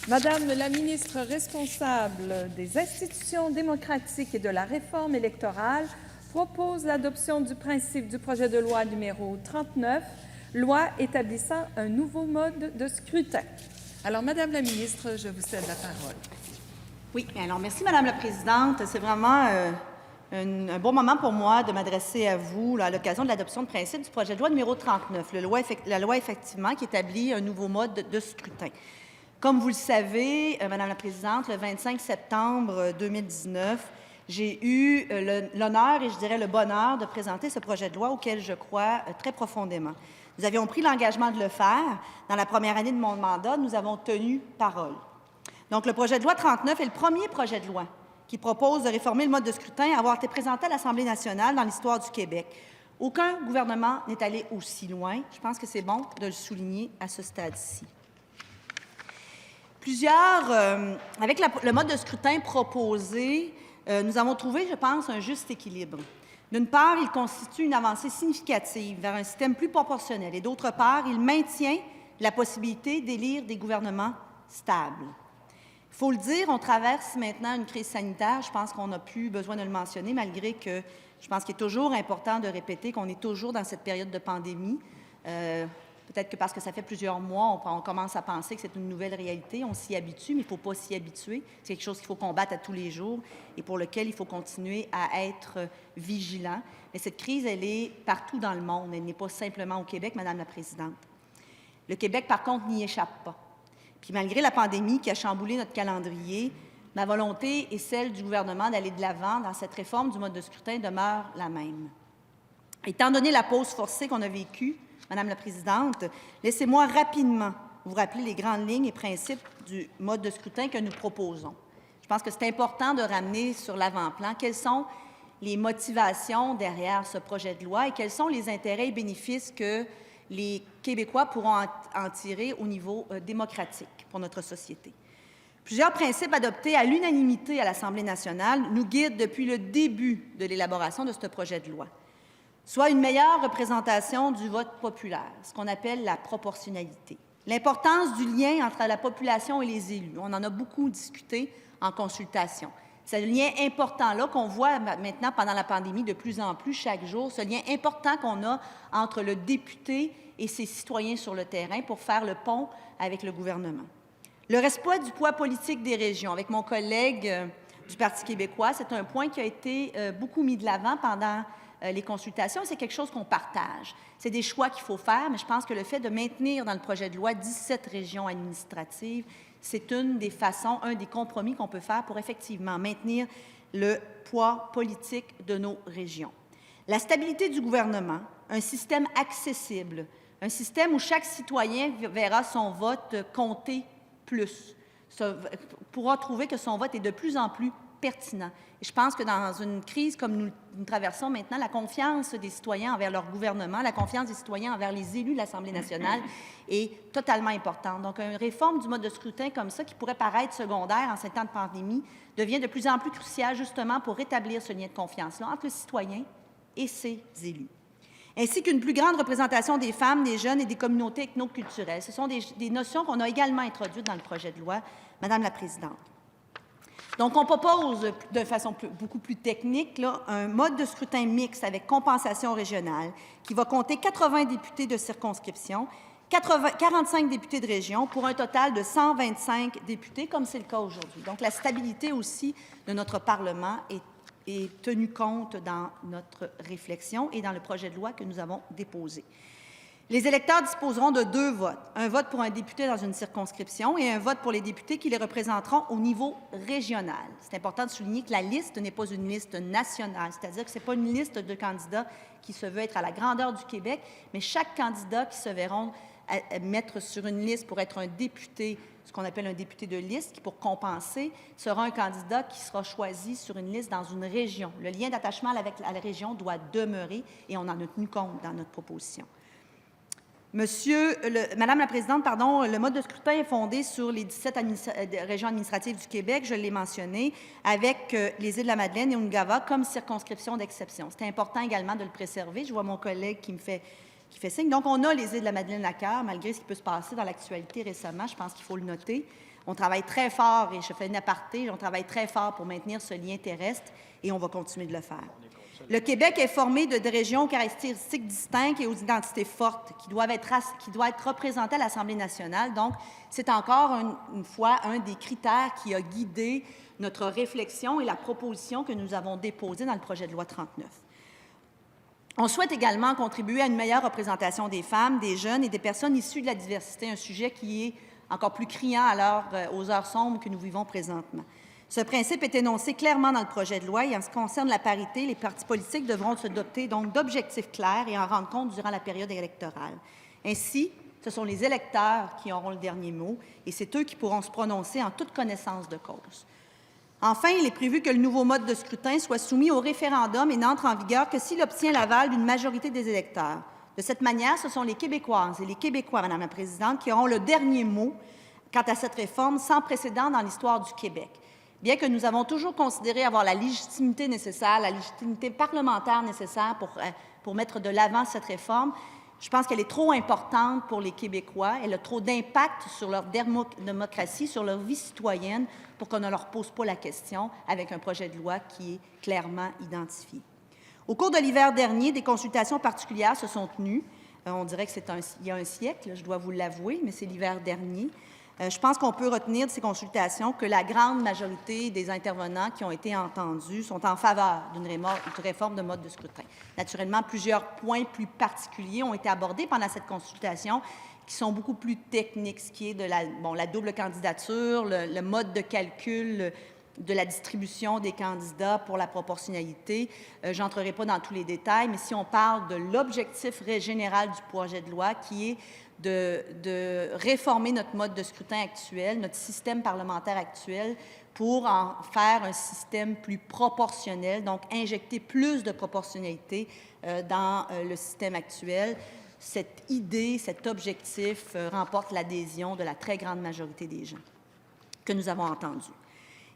Madame la ministre responsable des institutions démocratiques et de la réforme électorale propose l'adoption du principe du projet de loi numéro 39, loi établissant un nouveau mode de scrutin. Alors, Madame la ministre, je vous cède la parole. Oui, alors merci, Madame la présidente. C'est vraiment un bon moment pour moi de m'adresser à vous à l'occasion de l'adoption de principe du projet de loi numéro 39, la loi effectivement qui établit un nouveau mode de scrutin. Comme vous le savez, Madame la présidente, le 25 septembre 2019, j'ai eu l'honneur et je dirais le bonheur de présenter ce projet de loi auquel je crois très profondément. Nous avions pris l'engagement de le faire. Dans la première année de mon mandat, nous avons tenu parole. Donc, le projet de loi 39 est le premier projet de loi qui propose de réformer le mode de scrutin à avoir été présenté à l'Assemblée nationale dans l'histoire du Québec. Aucun gouvernement n'est allé aussi loin. Je pense que c'est bon de le souligner à ce stade-ci. Avec le mode de scrutin proposé, nous avons trouvé, je pense, un juste équilibre. D'une part, il constitue une avancée significative vers un système plus proportionnel et d'autre part, il maintient la possibilité d'élire des gouvernements stables. Il faut le dire, on traverse maintenant une crise sanitaire. Je pense qu'on n'a plus besoin de le mentionner, malgré que je pense qu'il est toujours important de répéter qu'on est toujours dans cette période de pandémie. Peut-être que parce que ça fait plusieurs mois, on commence à penser que c'est une nouvelle réalité. On s'y habitue, mais il ne faut pas s'y habituer. C'est quelque chose qu'il faut combattre à tous les jours et pour lequel il faut continuer à être vigilant. Mais cette crise, elle est partout dans le monde. Elle n'est pas simplement au Québec, Madame la présidente. Le Québec, par contre, n'y échappe pas. Puis malgré la pandémie qui a chamboulé notre calendrier, ma volonté et celle du gouvernement d'aller de l'avant dans cette réforme du mode de scrutin demeure la même. Étant donné la pause forcée qu'on a vécue, Madame la présidente, laissez-moi rapidement vous rappeler les grandes lignes et principes du mode de scrutin que nous proposons. Je pense que c'est important de ramener sur l'avant-plan quelles sont les motivations derrière ce projet de loi et quels sont les intérêts et bénéfices que les Québécois pourront en tirer au niveau démocratique pour notre société. Plusieurs principes adoptés à l'unanimité à l'Assemblée nationale nous guident depuis le début de l'élaboration de ce projet de loi. Soit une meilleure représentation du vote populaire, ce qu'on appelle la proportionnalité. L'importance du lien entre la population et les élus. On en a beaucoup discuté en consultation. C'est le lien important-là qu'on voit maintenant pendant la pandémie de plus en plus chaque jour, ce lien important qu'on a entre le député et ses citoyens sur le terrain pour faire le pont avec le gouvernement. Le respect du poids politique des régions. Avec mon collègue du Parti québécois, c'est un point qui a été beaucoup mis de l'avant pendant les consultations. C'est quelque chose qu'on partage. C'est des choix qu'il faut faire, mais je pense que le fait de maintenir dans le projet de loi 17 régions administratives, c'est une des façons, un des compromis qu'on peut faire pour effectivement maintenir le poids politique de nos régions. La stabilité du gouvernement, un système accessible, un système où chaque citoyen verra son vote compter plus, pourra trouver que son vote est de plus en plus pertinent. Et je pense que dans une crise comme nous traversons maintenant, la confiance des citoyens envers leur gouvernement, la confiance des citoyens envers les élus de l'Assemblée nationale est totalement importante. Donc, une réforme du mode de scrutin comme ça, qui pourrait paraître secondaire en ces temps de pandémie, devient de plus en plus cruciale justement pour rétablir ce lien de confiance-là entre le citoyen et ses élus. Ainsi qu'une plus grande représentation des femmes, des jeunes et des communautés ethnoculturelles. Ce sont des notions qu'on a également introduites dans le projet de loi, Madame la présidente. Donc, on propose de façon beaucoup plus technique là, un mode de scrutin mixte avec compensation régionale qui va compter 80 députés de circonscription, 45 députés de région pour un total de 125 députés, comme c'est le cas aujourd'hui. Donc, la stabilité aussi de notre Parlement est tenue compte dans notre réflexion et dans le projet de loi que nous avons déposé. Les électeurs disposeront de 2 votes, un vote pour un député dans une circonscription et un vote pour les députés qui les représenteront au niveau régional. C'est important de souligner que la liste n'est pas une liste nationale, c'est-à-dire que ce n'est pas une liste de candidats qui se veut être à la grandeur du Québec, mais chaque candidat qui se verront mettre sur une liste pour être un député, ce qu'on appelle un député de liste, qui pour compenser sera un candidat qui sera choisi sur une liste dans une région. Le lien d'attachement avec la région doit demeurer et on en a tenu compte dans notre proposition. Madame la présidente, le mode de scrutin est fondé sur les 17 régions administratives du Québec, je l'ai mentionné, avec les Îles-de-la-Madeleine et Ungava comme circonscription d'exception. C'est important également de le préserver. Je vois mon collègue qui me fait qui fait signe. Donc, on a les îles de la Madeleine à cœur, malgré ce qui peut se passer dans l'actualité récemment. Je pense qu'il faut le noter. On travaille très fort, et je fais une aparté, on travaille très fort pour maintenir ce lien terrestre et on va continuer de le faire. Le Québec est formé de régions aux caractéristiques distinctes et aux identités fortes qui doivent être représentées à l'Assemblée nationale. Donc, c'est encore une fois un des critères qui a guidé notre réflexion et la proposition que nous avons déposée dans le projet de loi 39. On souhaite également contribuer à une meilleure représentation des femmes, des jeunes et des personnes issues de la diversité, un sujet qui est encore plus criant aux heures sombres que nous vivons présentement. Ce principe est énoncé clairement dans le projet de loi et en ce qui concerne la parité, les partis politiques devront se doter donc d'objectifs clairs et en rendre compte durant la période électorale. Ainsi, ce sont les électeurs qui auront le dernier mot et c'est eux qui pourront se prononcer en toute connaissance de cause. Enfin, il est prévu que le nouveau mode de scrutin soit soumis au référendum et n'entre en vigueur que s'il obtient l'aval d'une majorité des électeurs. De cette manière, ce sont les Québécoises et les Québécois, Madame la Présidente, qui auront le dernier mot quant à cette réforme sans précédent dans l'histoire du Québec. Bien que nous avons toujours considéré avoir la légitimité nécessaire, la légitimité parlementaire nécessaire pour mettre de l'avant cette réforme, je pense qu'elle est trop importante pour les Québécois. Elle a trop d'impact sur leur démocratie, sur leur vie citoyenne, pour qu'on ne leur pose pas la question avec un projet de loi qui est clairement identifié. Au cours de l'hiver dernier, des consultations particulières se sont tenues. On dirait que il y a un siècle, je dois vous l'avouer, mais c'est l'hiver dernier. Je pense qu'on peut retenir de ces consultations que la grande majorité des intervenants qui ont été entendus sont en faveur d'une réforme de mode de scrutin. Naturellement, plusieurs points plus particuliers ont été abordés pendant cette consultation qui sont beaucoup plus techniques, ce qui est de la double candidature, le mode de calcul de la distribution des candidats pour la proportionnalité. Je n'entrerai pas dans tous les détails, mais si on parle de l'objectif général du projet de loi qui est de réformer notre mode de scrutin actuel, notre système parlementaire actuel, pour en faire un système plus proportionnel, donc injecter plus de proportionnalité dans le système actuel. Cette idée, cet objectif remporte l'adhésion de la très grande majorité des gens que nous avons entendus.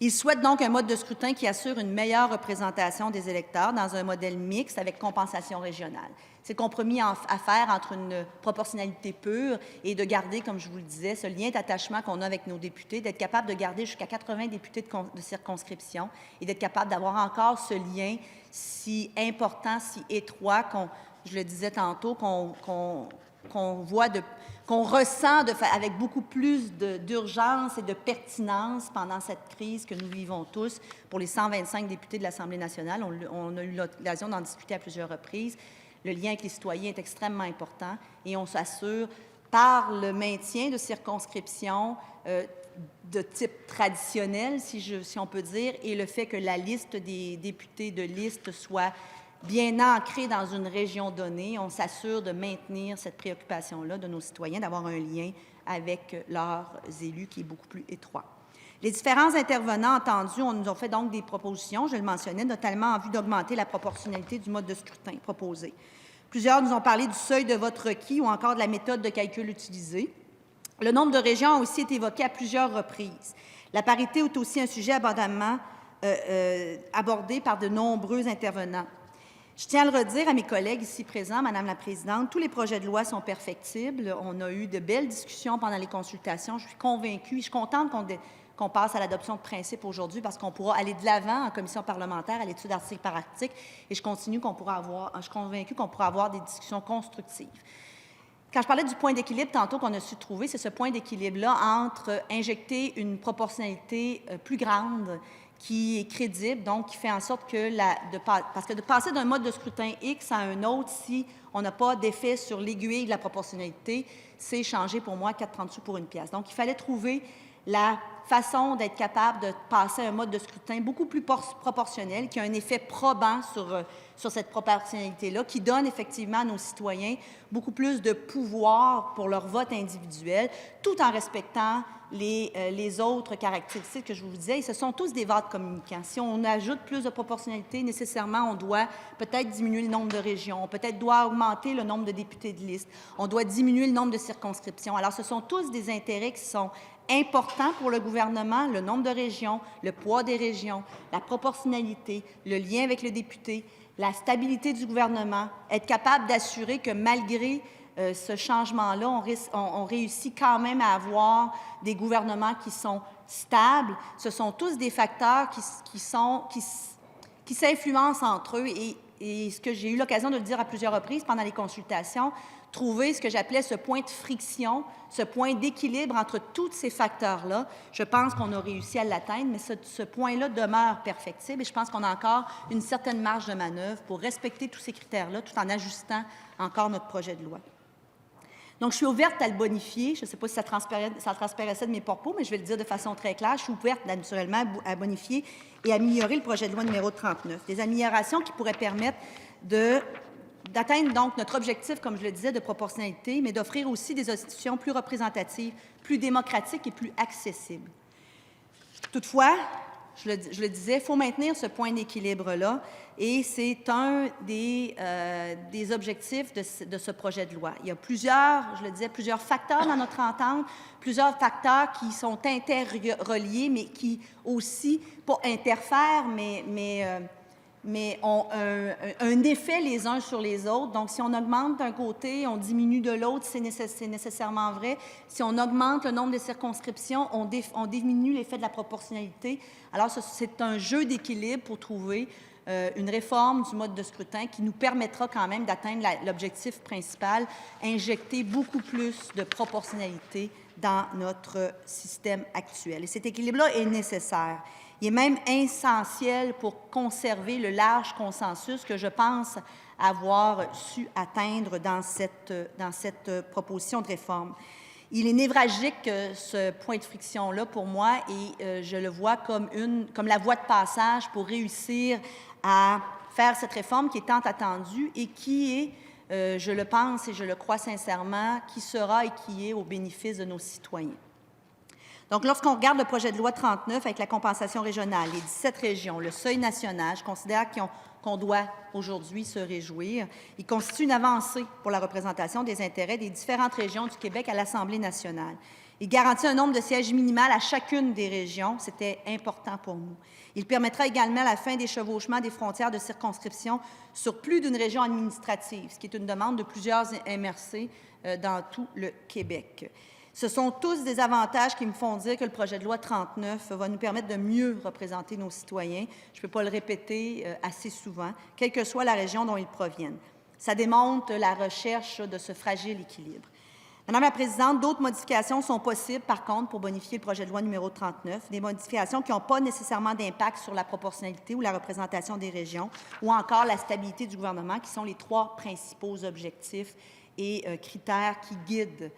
Ils souhaitent donc un mode de scrutin qui assure une meilleure représentation des électeurs dans un modèle mixte avec compensation régionale. C'est le compromis à faire entre une proportionnalité pure et de garder, comme je vous le disais, ce lien d'attachement qu'on a avec nos députés, d'être capable de garder jusqu'à 80 députés de circonscription et d'être capable d'avoir encore ce lien si important, si étroit, je le disais tantôt, qu'on ressent avec beaucoup plus d'urgence et de pertinence pendant cette crise que nous vivons tous pour les 125 députés de l'Assemblée nationale. On a eu l'occasion d'en discuter à plusieurs reprises. Le lien avec les citoyens est extrêmement important et on s'assure par le maintien de circonscriptions de type traditionnel, si on peut dire, et le fait que la liste des députés de liste soit bien ancrée dans une région donnée, on s'assure de maintenir cette préoccupation-là de nos citoyens, d'avoir un lien avec leurs élus qui est beaucoup plus étroit. Les différents intervenants entendus nous ont fait donc des propositions, je le mentionnais, notamment en vue d'augmenter la proportionnalité du mode de scrutin proposé. Plusieurs nous ont parlé du seuil de vote requis ou encore de la méthode de calcul utilisée. Le nombre de régions a aussi été évoqué à plusieurs reprises. La parité est aussi un sujet abondamment abordé par de nombreux intervenants. Je tiens à le redire à mes collègues ici présents, Madame la Présidente, tous les projets de loi sont perfectibles. On a eu de belles discussions pendant les consultations. Je suis convaincue, je suis contente qu'on passe à l'adoption de principes aujourd'hui parce qu'on pourra aller de l'avant en commission parlementaire à l'étude article par article et je suis convaincue qu'on pourra avoir des discussions constructives. Quand je parlais du point d'équilibre tantôt qu'on a su trouver, c'est ce point d'équilibre-là entre injecter une proportionnalité plus grande qui est crédible, donc qui fait en sorte que parce que de passer d'un mode de scrutin X à un autre, si on n'a pas d'effet sur l'aiguille de la proportionnalité, c'est changer pour moi 4,30 sous pour une pièce. Donc, il fallait trouver la façon d'être capable de passer à un mode de scrutin beaucoup plus proportionnel, qui a un effet probant sur cette proportionnalité-là, qui donne effectivement à nos citoyens beaucoup plus de pouvoir pour leur vote individuel, tout en respectant les autres caractéristiques que je vous disais. Et ce sont tous des votes communicants. Si on ajoute plus de proportionnalité, nécessairement, on doit peut-être diminuer le nombre de régions, peut-être doit augmenter le nombre de députés de liste, on doit diminuer le nombre de circonscriptions. Alors, ce sont tous des intérêts qui sont importants pour le gouvernement, le nombre de régions, le poids des régions, la proportionnalité, le lien avec le député, la stabilité du gouvernement, être capable d'assurer que malgré ce changement-là, on réussit quand même à avoir des gouvernements qui sont stables. Ce sont tous des facteurs qui s'influencent entre eux et ce que j'ai eu l'occasion de le dire à plusieurs reprises pendant les consultations, trouver ce que j'appelais ce point de friction, ce point d'équilibre entre tous ces facteurs-là. Je pense qu'on a réussi à l'atteindre, mais ce point-là demeure perfectible et je pense qu'on a encore une certaine marge de manœuvre pour respecter tous ces critères-là tout en ajustant encore notre projet de loi. Donc, je suis ouverte à le bonifier. Je ne sais pas si ça transparaissait de mes propos, mais je vais le dire de façon très claire. Je suis ouverte, naturellement, à bonifier et améliorer le projet de loi numéro 39. Des améliorations qui pourraient permettre d'atteindre donc notre objectif, comme je le disais, de proportionnalité, mais d'offrir aussi des institutions plus représentatives, plus démocratiques et plus accessibles. Toutefois, je le disais, il faut maintenir ce point d'équilibre-là et c'est un des objectifs de ce projet de loi. Il y a plusieurs facteurs dans notre entente, plusieurs facteurs qui sont interreliés, mais qui aussi, pas interfèrent, mais ont un effet les uns sur les autres. Donc, si on augmente d'un côté, on diminue de l'autre, c'est nécessairement vrai. Si on augmente le nombre de circonscriptions, on diminue l'effet de la proportionnalité. Alors, c'est un jeu d'équilibre pour trouver une réforme du mode de scrutin qui nous permettra quand même d'atteindre l'objectif principal, injecter beaucoup plus de proportionnalité dans notre système actuel. Et cet équilibre-là est nécessaire. Il est même essentiel pour conserver le large consensus que je pense avoir su atteindre dans cette proposition de réforme. Il est névralgique, ce point de friction-là, pour moi, et je le vois comme la voie de passage pour réussir à faire cette réforme qui est tant attendue et qui est, je le pense et je le crois sincèrement, qui sera et qui est au bénéfice de nos citoyens. Donc, lorsqu'on regarde le projet de loi 39 avec la compensation régionale, les 17 régions, le seuil national, je considère qu'on doit aujourd'hui se réjouir. Il constitue une avancée pour la représentation des intérêts des différentes régions du Québec à l'Assemblée nationale. Il garantit un nombre de sièges minimal à chacune des régions. C'était important pour nous. Il permettra également la fin des chevauchements des frontières de circonscription sur plus d'une région administrative, ce qui est une demande de plusieurs MRC dans tout le Québec. Ce sont tous des avantages qui me font dire que le projet de loi 39 va nous permettre de mieux représenter nos citoyens. Je ne peux pas le répéter assez souvent, quelle que soit la région dont ils proviennent. Ça démontre la recherche de ce fragile équilibre. Madame la Présidente, d'autres modifications sont possibles, par contre, pour bonifier le projet de loi numéro 39, des modifications qui n'ont pas nécessairement d'impact sur la proportionnalité ou la représentation des régions, ou encore la stabilité du gouvernement, qui sont les trois principaux objectifs et critères qui guident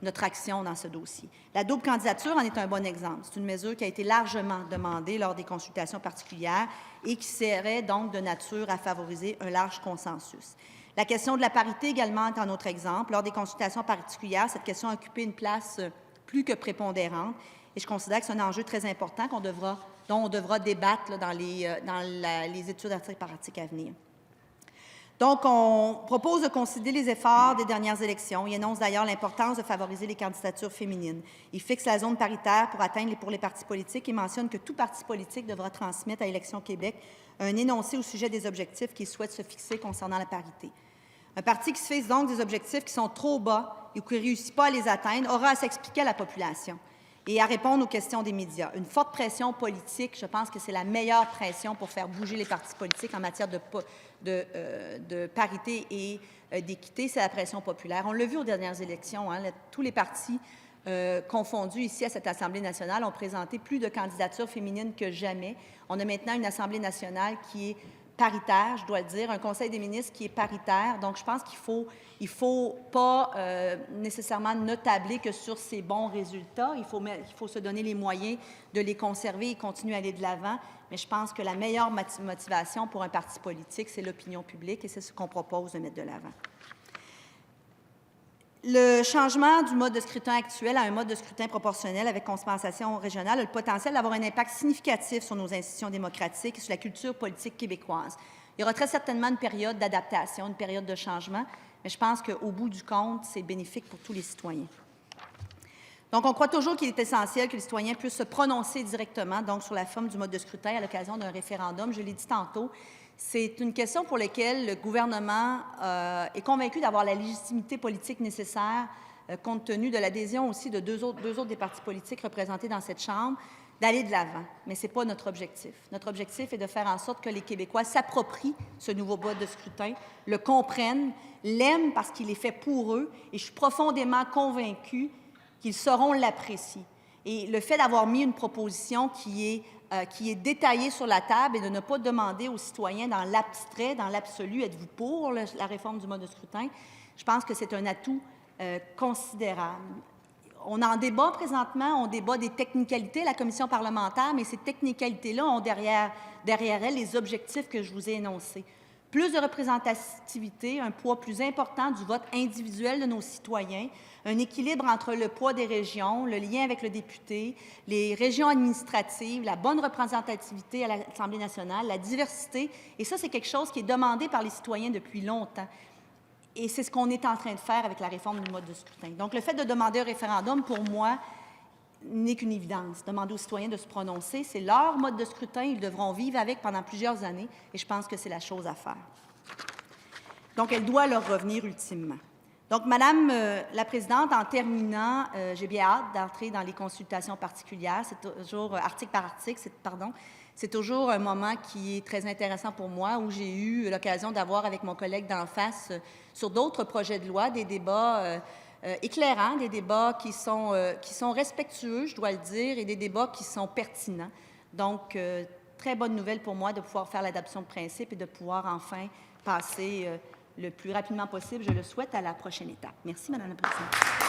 notre action dans ce dossier. La double candidature en est un bon exemple. C'est une mesure qui a été largement demandée lors des consultations particulières et qui serait donc de nature à favoriser un large consensus. La question de la parité également est un autre exemple. Lors des consultations particulières, cette question a occupé une place plus que prépondérante et je considère que c'est un enjeu très important dont on devra débattre dans les études article par article à venir. Donc, on propose de considérer les efforts des dernières élections. Il énonce d'ailleurs l'importance de favoriser les candidatures féminines. Il fixe la zone paritaire pour les partis politiques et mentionne que tout parti politique devra transmettre à Élections Québec un énoncé au sujet des objectifs qu'il souhaite se fixer concernant la parité. Un parti qui se fixe donc des objectifs qui sont trop bas et qui ne réussit pas à les atteindre aura à s'expliquer à la population et à répondre aux questions des médias. Une forte pression politique, je pense que c'est la meilleure pression pour faire bouger les partis politiques en matière de parité et d'équité, c'est la pression populaire. On l'a vu aux dernières élections, tous les partis confondus ici à cette Assemblée nationale ont présenté plus de candidatures féminines que jamais. On a maintenant une Assemblée nationale qui est paritaire, je dois le dire, un Conseil des ministres qui est paritaire. Donc, je pense qu'il faut pas nécessairement ne tabler que sur ces bons résultats. Il faut se donner les moyens de les conserver et continuer à aller de l'avant. Mais je pense que la meilleure motivation pour un parti politique, c'est l'opinion publique et c'est ce qu'on propose de mettre de l'avant. Le changement du mode de scrutin actuel à un mode de scrutin proportionnel avec compensation régionale a le potentiel d'avoir un impact significatif sur nos institutions démocratiques et sur la culture politique québécoise. Il y aura très certainement une période d'adaptation, une période de changement, mais je pense qu'au bout du compte, c'est bénéfique pour tous les citoyens. Donc, on croit toujours qu'il est essentiel que les citoyens puissent se prononcer directement donc, sur la forme du mode de scrutin à l'occasion d'un référendum. Je l'ai dit tantôt, c'est une question pour laquelle le gouvernement est convaincu d'avoir la légitimité politique nécessaire, compte tenu de l'adhésion aussi de deux autres des partis politiques représentés dans cette Chambre, d'aller de l'avant. Mais ce n'est pas notre objectif. Notre objectif est de faire en sorte que les Québécois s'approprient ce nouveau mode de scrutin, le comprennent, l'aiment parce qu'il est fait pour eux, et je suis profondément convaincue qu'ils sauront l'apprécier. Et le fait d'avoir mis une proposition qui est détaillée sur la table et de ne pas demander aux citoyens dans l'abstrait, dans l'absolu, êtes-vous pour la réforme du mode de scrutin, je pense que c'est un atout considérable. On en débat présentement, on débat des technicalités, la commission parlementaire, mais ces technicalités-là ont derrière elles les objectifs que je vous ai énoncés. Plus de représentativité, un poids plus important du vote individuel de nos citoyens, un équilibre entre le poids des régions, le lien avec le député, les régions administratives, la bonne représentativité à l'Assemblée nationale, la diversité. Et ça, c'est quelque chose qui est demandé par les citoyens depuis longtemps. Et c'est ce qu'on est en train de faire avec la réforme du mode de scrutin. Donc, le fait de demander un référendum, pour moi, n'est qu'une évidence. Demander aux citoyens de se prononcer, c'est leur mode de scrutin, ils devront vivre avec pendant plusieurs années, et je pense que c'est la chose à faire. Donc, elle doit leur revenir ultimement. Donc, Madame la Présidente, en terminant, j'ai bien hâte d'entrer dans les consultations particulières. C'est toujours article par article, c'est toujours un moment qui est très intéressant pour moi, où j'ai eu l'occasion d'avoir avec mon collègue d'en face sur d'autres projets de loi des débats éclairants, des débats qui sont respectueux, je dois le dire, et des débats qui sont pertinents. Donc, très bonne nouvelle pour moi de pouvoir faire l'adoption de principe et de pouvoir enfin passer le plus rapidement possible, je le souhaite, à la prochaine étape. Merci, Madame la Présidente.